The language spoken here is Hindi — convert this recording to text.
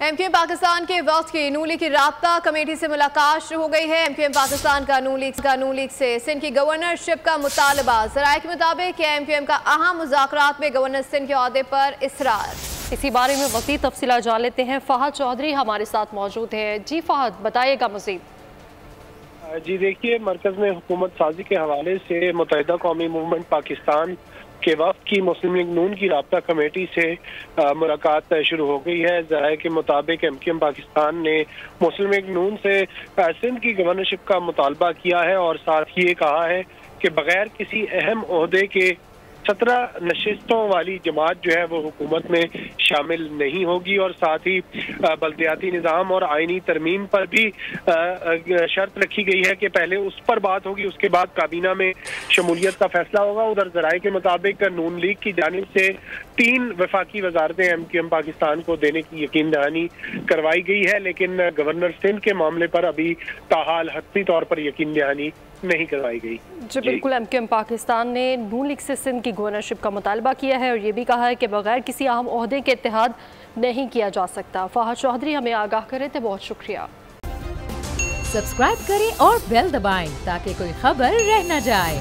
एमक्यूएम पाकिस्तान के वक्त की नून लीग की राब्ता कमेटी से मुलाकात शुरू हो गई है। एमक्यूएम पाकिस्तान का नून लीग से सिंध की गवर्नरशिप का मुतालबा। ज़राए के मुताबिक एमक्यूएम का अहम मुज़ाकरात में गवर्नर सिंध के ओहदे पर इसरार। इसी बारे में मज़ीद तफसीलात जान लेते हैं। फहद चौधरी हमारे साथ मौजूद हैं। जी फहद, बताइएगा मज़ीद। जी देखिए, मरकज़ में हुकूमत साजी के हवाले से मुत्तहिदा कौमी मूवमेंट पाकिस्तान के वक्त की मुस्लिम लीग नून की राब्ता कमेटी से मुलाकात शुरू हो गई है। ज़राए के मुताबिक एमक्यूएम पाकिस्तान ने मुस्लिम लीग नून से सिंध की गवर्नरशिप का मुतालबा किया है और साथ ही ये कहा है कि बगैर किसी अहम ओहदे के 17 नशिस्तों वाली जमात जो है वो हुकूमत में शामिल नहीं होगी और साथ ही बल्दियाती निज़ाम और आइनी तरमीम पर भी शर्त रखी गई है कि पहले उस पर बात होगी, उसके बाद काबीना में शमूलियत का फैसला होगा। उधर ज़राए के मुताबिक नून लीग की जानिब से 3 वफाकी वजारतें एमक्यूएम पाकिस्तान को देने की यकीन दहानी करवाई गई है, लेकिन गवर्नर सिंध के मामले पर अभी ताहाल हतमी तौर पर यकीन दहानी नहीं करवाई गई। जी बिल्कुल, एमक्यूएम पाकिस्तान ने नून लीग से सिंध की गवर्नरशिप का मुतालबा किया है और ये भी कहा है कि बगैर किसी अहम ओहदे के इत्तेहाद नहीं किया जा सकता। फहद चौधरी हमें आगाह करे थे, बहुत शुक्रिया। सब्सक्राइब करें और बेल दबाएं ताकि कोई खबर रह न जाए।